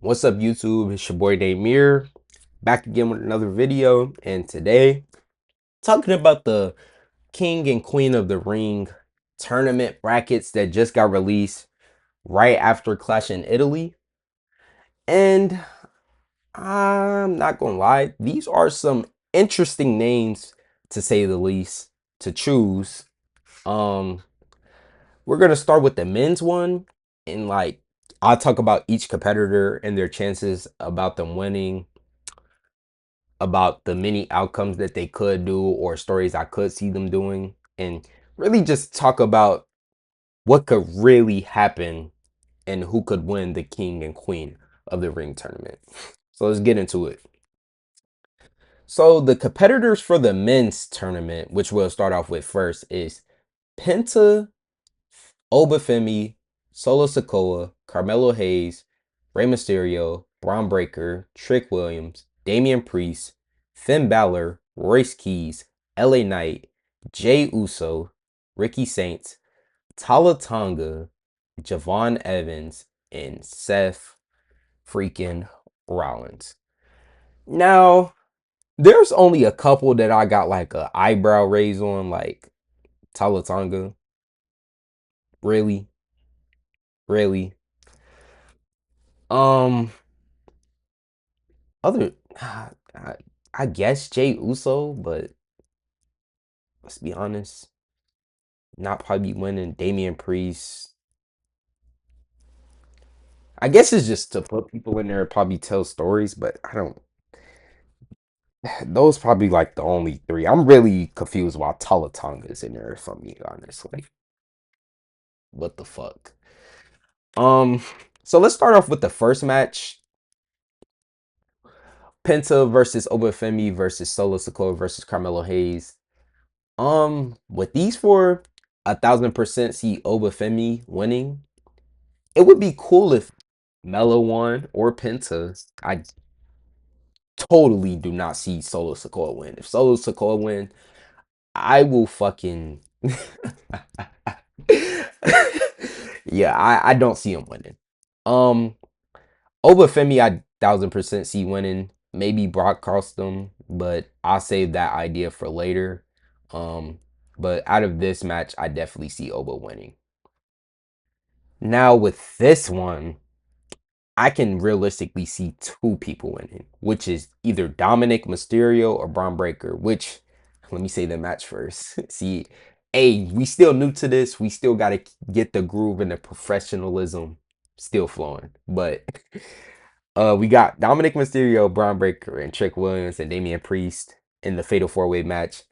What's up, YouTube? It's your boy Damir, back again with another video, and today talking about the King and Queen of the Ring tournament brackets that just got released right after Clash in Italy. And I'm not gonna lie, these are some interesting names to say the least to choose. Um, we're gonna start with the men's one, and I'll talk about each competitor and their chances about them winning, about the many outcomes that they could do or stories I could see them doing, and really just talk about what could really happen and who could win the king and queen of the ring tournament. So let's get into it. So the competitors for the men's tournament, which we'll start off with first, is Penta, Obafemi, Solo Sikoa, Carmelo Hayes, Rey Mysterio, Braun Breaker, Trick Williams, Damian Priest, Finn Balor, Royce Keys, LA Knight, Jay Uso, Ricky Saints, Tala Tonga, Javon Evans, and Seth freaking Rollins. Now, there's only a couple that I got like a eyebrow raise on, like Tala Tonga. Really? Really? Um, other, I, I guess Jay Uso, but let's be honest, not probably winning. Damian Priest. I guess it's just to put people in there, probably tell stories, but I don't. Those probably like the only three. I'm really confused why Tonga is in there. If I'm being honest, like what the fuck. Um, so let's start off with the first match: Penta versus Obafemi versus Solo Sikoa versus Carmelo Hayes. With these four, 1,000% see Obafemi winning. It would be cool if Melo won or Penta. I totally do not see Solo Sikoa win. If Solo Sikoa win, I will fucking yeah, I don't see him winning. Um, Obafemi, I 1,000% see winning. Maybe Brock Carlston, but I'll save that idea for later. Um, but out of this match, I definitely see Oba winning. Now with this one, I can realistically see two people winning, which is either Dominic Mysterio or Braun Breaker. Which, let me say the match first. See, hey, we still new to this. We still got to get the groove and the professionalism still flowing. But we got Dominic Mysterio, Braun Breaker, and Trick Williams and Damian Priest in the Fatal 4-Way match.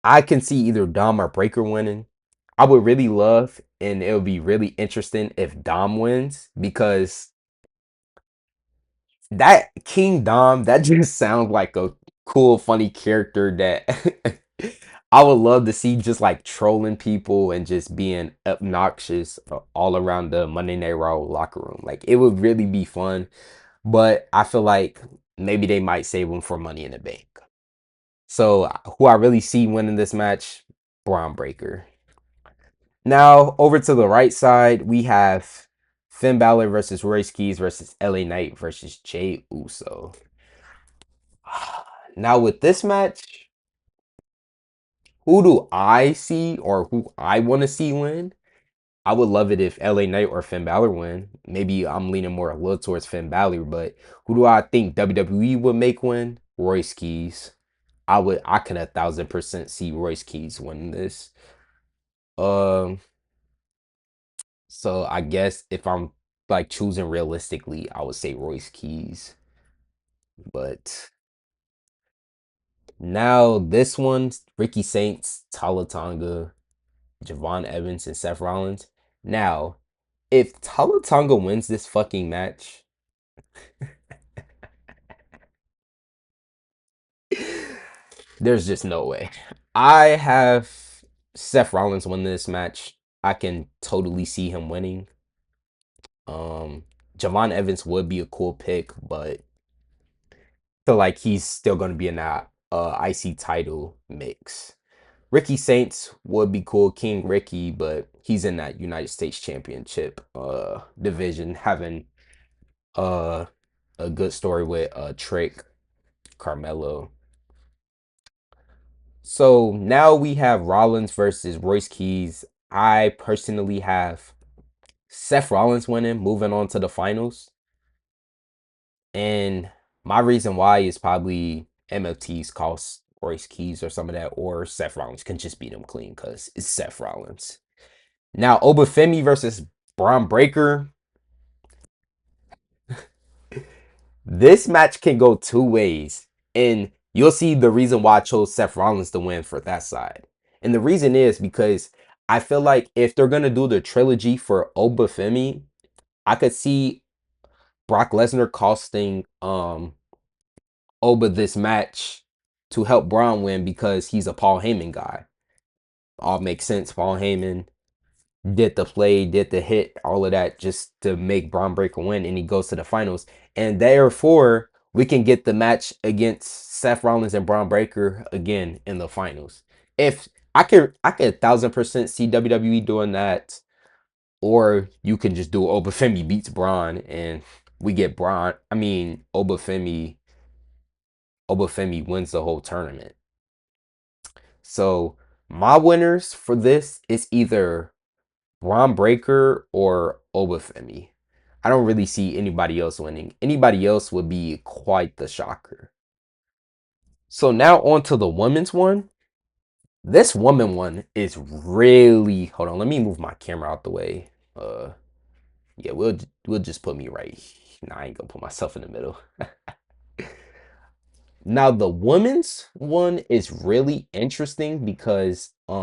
I can see either Dom or Breaker winning. I would really love, and it would be really interesting if Dom wins, because that King Dom, that just sounds like a cool, funny character that I would love to see just like trolling people and just being obnoxious all around the Monday Night Raw locker room. Like it would really be fun, but I feel like maybe they might save him for Money in the Bank. So who I really see winning this match, Braun Breaker. Now over to the right side, we have Finn Balor versus Royce Keys versus LA Knight versus Jay Uso. Now with this match, who do I see or who I want to see win? I would love it if LA Knight or Finn Balor win. Maybe I'm leaning more a little towards Finn Balor, but who do I think WWE would make win? Royce Keys. I can 1,000% see Royce Keys winning this. Um, so I guess if I'm like choosing realistically, I would say Royce Keys. But now this one, Ricky Saints, Tala Tonga, Javon Evans, and Seth Rollins. Now, if Tala Tonga wins this fucking match, there's just no way. I have Seth Rollins win this match. I can totally see him winning. Um, Javon Evans would be a cool pick, but I feel like he's still going to be in that IC title mix. Ricky Saints would be cool, King Ricky, but he's in that United States Championship division, having uh a good story with Trick, Carmelo. So now we have Rollins versus Royce Keys. I personally have Seth Rollins winning, moving on to the finals. And my reason why is probably MLT's cost Royce Keys or some of that, or Seth Rollins can just beat him clean because it's Seth Rollins. Now, Obafemi versus Braun Breaker. This match can go two ways. And you'll see the reason why I chose Seth Rollins to win for that side. And the reason is because I feel like if they're going to do the trilogy for Obafemi, I could see Brock Lesnar costing Oba this match to help Braun win because he's a Paul Heyman guy. All makes sense. Paul Heyman did the play, did the hit, all of that just to make Braun Breaker win, and he goes to the finals. And therefore, we can get the match against Seth Rollins and Braun Breaker again in the finals. If I could 1,000% see WWE doing that, or you can just do Obafemi beats Braun and we get Braun. I mean, Obafemi wins the whole tournament. So my winners for this is either Braun Breaker or Obafemi. I don't really see anybody else winning. Anybody else would be quite the shocker. So now on to the women's one. This woman one is really, hold on, let me move my camera out the way. Yeah, we'll just put me right. Nah, I ain't gonna put myself in the middle. Now the women's one is really interesting because we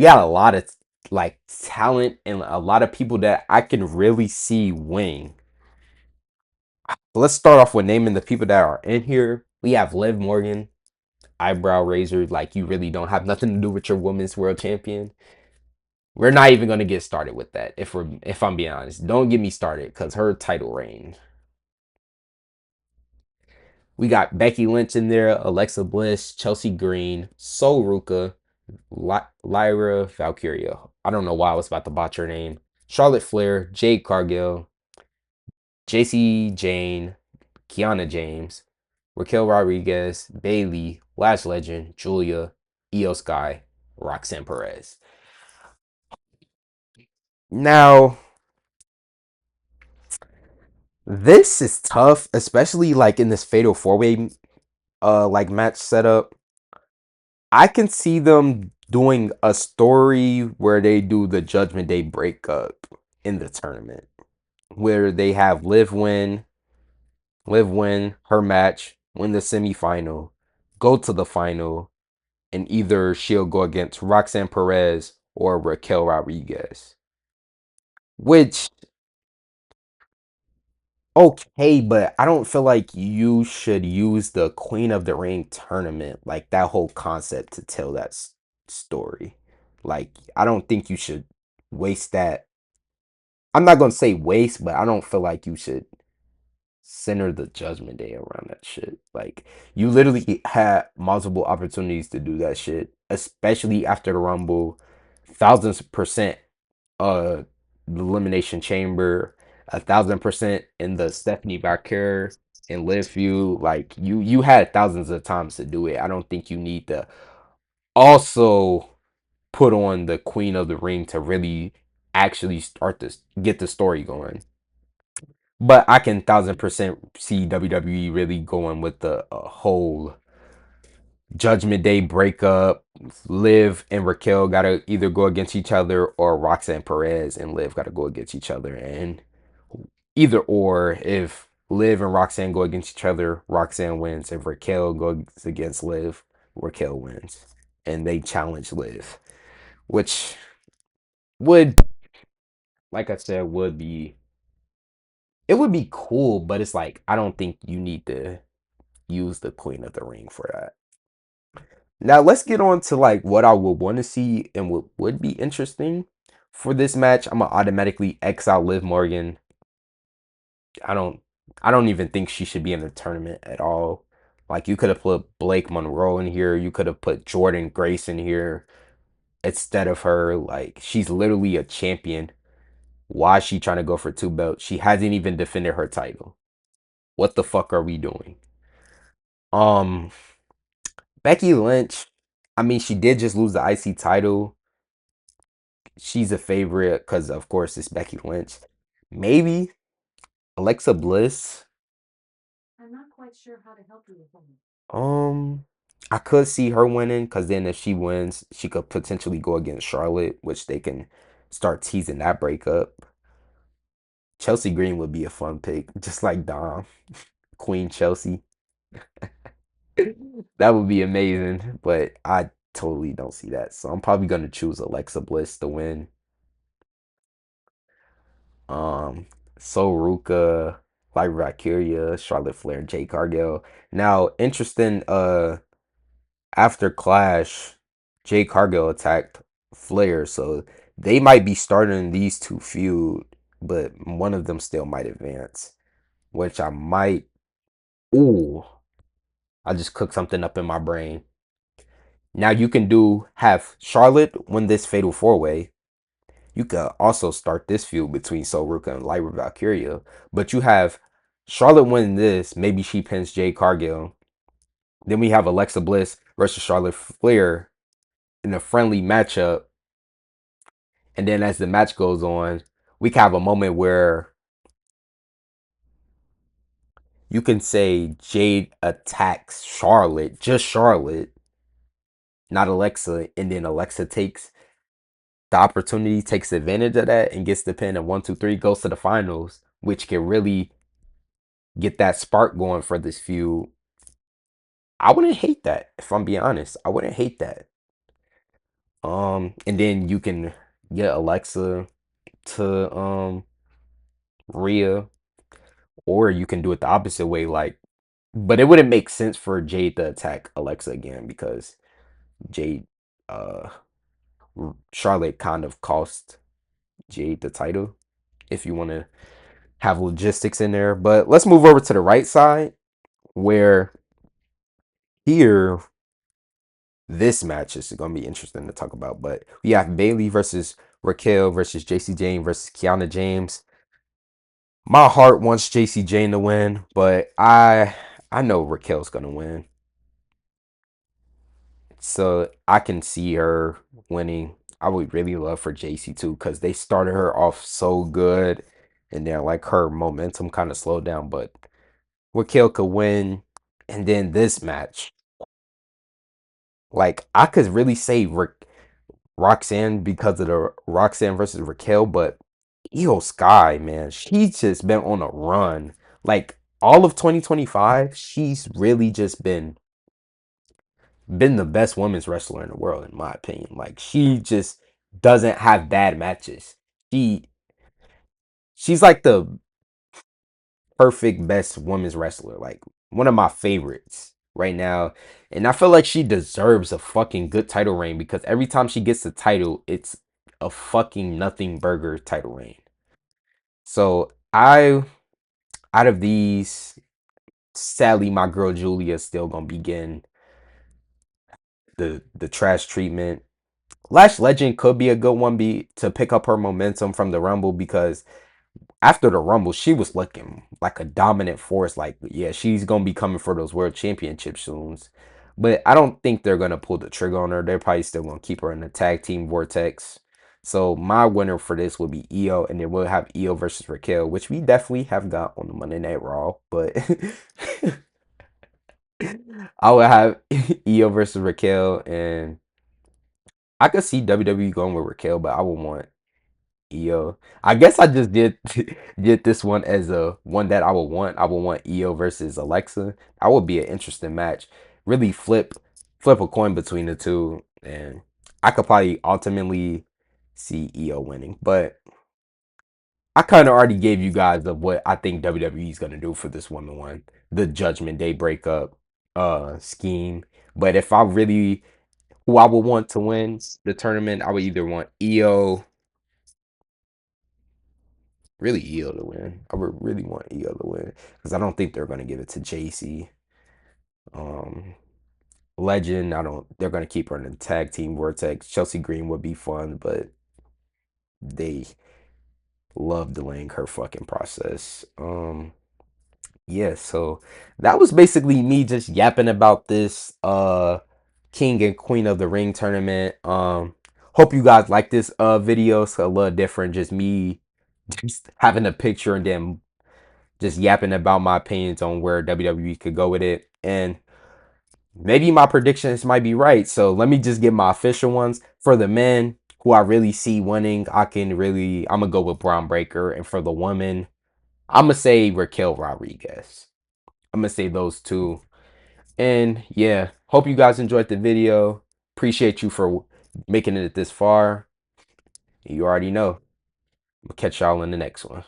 got a lot of like talent and a lot of people that I can really see win. Let's start off with naming the people that are in here. We have Liv Morgan, eyebrow razor, like you really don't have nothing to do with your women's world champion. We're not even gonna get started with that if I'm being honest. Don't get me started because her title reign. We got Becky Lynch in there, Alexa Bliss, Chelsea Green, Sol Ruka, Lyra Valkyria. I don't know why I was about to botch her name. Charlotte Flair, Jade Cargill, JC Jane, Kiana James, Raquel Rodriguez, Bailey, Lash Legend, Julia, Io Sky, Roxanne Perez. Now, this is tough, especially like in this fatal four-way like match setup. I can see them doing a story where they do the Judgment Day breakup in the tournament, where they have Liv win her match, win the semifinal, go to the final, and either she'll go against Roxanne Perez or Raquel Rodriguez. Which, okay, but I don't feel like you should use the Queen of the Ring tournament, like that whole concept to tell that story. Like, I don't think you should waste that. I'm not gonna say waste, but I don't feel like you should center the Judgment Day around that shit. Like, you literally had multiple opportunities to do that shit, especially after the Rumble, thousands percent the Elimination Chamber, 1,000% in the Stephanie Baker and Live Feud. Like you had thousands of times to do it. I don't think you need to also put on the Queen of the Ring to really actually start this get the story going. But I can 1,000% see WWE really going with the whole Judgment Day breakup. Liv and Raquel gotta either go against each other, or Roxanne Perez and Liv gotta go against each other. And either or, if Liv and Roxanne go against each other, Roxanne wins. If Raquel goes against Liv, Raquel wins. And they challenge Liv, which would, like I said, it would be cool, but it's like I don't think you need to use the Queen of the Ring for that. Now let's get on to like what I would want to see and what would be interesting for this match. I'm gonna automatically X out Liv Morgan. I don't I don't even think she should be in the tournament at all. Like you could have put Blake Monroe in here, you could have put Jordan Grace in here instead of her. Like she's literally a champion. Why is she trying to go for two belts? She hasn't even defended her title. What the fuck are we doing? Um, Becky Lynch, I mean, she did just lose the IC title. She's a favorite because, of course, it's Becky Lynch. Maybe Alexa Bliss. Um, I could see her winning because then if she wins, she could potentially go against Charlotte, which they can start teasing that breakup. Chelsea Green would be a fun pick, just like Dom, Queen Chelsea. That would be amazing, but I totally don't see that. So I'm probably gonna choose Alexa Bliss to win. Um, Sol Ruka, like Valkyria, Charlotte Flair, Jade Cargill. Now, interesting. After Clash, Jade Cargill attacked Flair, so they might be starting these two feud, but one of them still might advance, which I might. Ooh, I just cooked something up in my brain. Now you can do have Charlotte win this fatal four way. You could also start this feud between Sol Ruka and Lyra Valkyria, but you have Charlotte win this. Maybe she pins Jade Cargill. Then we have Alexa Bliss versus Charlotte Flair in a friendly matchup. And then as the match goes on, we can have a moment where you can say Jade attacks Charlotte, just Charlotte, not Alexa, and then Alexa takes the opportunity, takes advantage of that, and gets the pin at 1, 2, 3, goes to the finals, which can really get that spark going for this feud. I wouldn't hate that, if I'm being honest. I wouldn't hate that. And then you can get Alexa to Rhea, or you can do it the opposite way, like, but it wouldn't make sense for Jade to attack Alexa again because Jade, uh, Charlotte kind of cost Jade the title. If you want to have logistics in there, but let's move over to the right side where here this match is going to be interesting to talk about. But we have Bayley versus Raquel versus JC Jane versus Kiana James. My heart wants JC Jane to win, but I know Raquel's going to win. So I can see her winning. I would really love for JC too because they started her off so good and then like her momentum kind of slowed down, but Raquel could win. And then this match, like I could really say Roxanne because of the Roxanne versus Raquel, but Io Sky, man, she's just been on a run. Like all of 2025, she's really just been the best women's wrestler in the world, in my opinion. Like she just doesn't have bad matches. She she's like the perfect best women's wrestler, like one of my favorites right now. And I feel like she deserves a fucking good title reign because every time she gets the title, it's a fucking nothing burger title reign. So I out of these, sadly my girl Julia is still gonna be getting the trash treatment. Lash Legend could be a good one be to pick up her momentum from the Rumble because after the Rumble, she was looking like a dominant force. Like, yeah, she's gonna be coming for those world championships soon. But I don't think they're gonna pull the trigger on her. They're probably still gonna keep her in the tag team vortex. So my winner for this will be Io, and then we'll have Io versus Raquel, which we definitely have got on the Monday Night Raw. But I will have Io versus Raquel, and I could see WWE going with Raquel, but I would want Io. I guess I just did this one as a one that I would want. I would want Io versus Alexa. That would be an interesting match. Really flip a coin between the two, and I could probably ultimately see Io winning. But I kind of already gave you guys of what I think WWE is gonna do for this woman one, the Judgment Day breakup scheme. But if I really who I would want to win the tournament, I would either want Io. Really Io to win. I would really want Io to win because I don't think they're gonna give it to JC. Um, Legend, I don't. They're gonna keep her in the tag team vortex. Chelsea Green would be fun, but they Love delaying her fucking process. Yeah, so that was basically me just yapping about this King and Queen of the Ring tournament. Hope you guys like this video. It's a little different, just me just having a picture and then just yapping about my opinions on where WWE could go with it. And maybe my predictions might be right. So let me just get my official ones. For the men who I really see winning, I'm gonna go with Braun Breaker. And for the women, I'm gonna say Raquel Rodriguez. I'm gonna say those two. And yeah, hope you guys enjoyed the video. Appreciate you for making it this far. You already know. I'll catch y'all in the next one.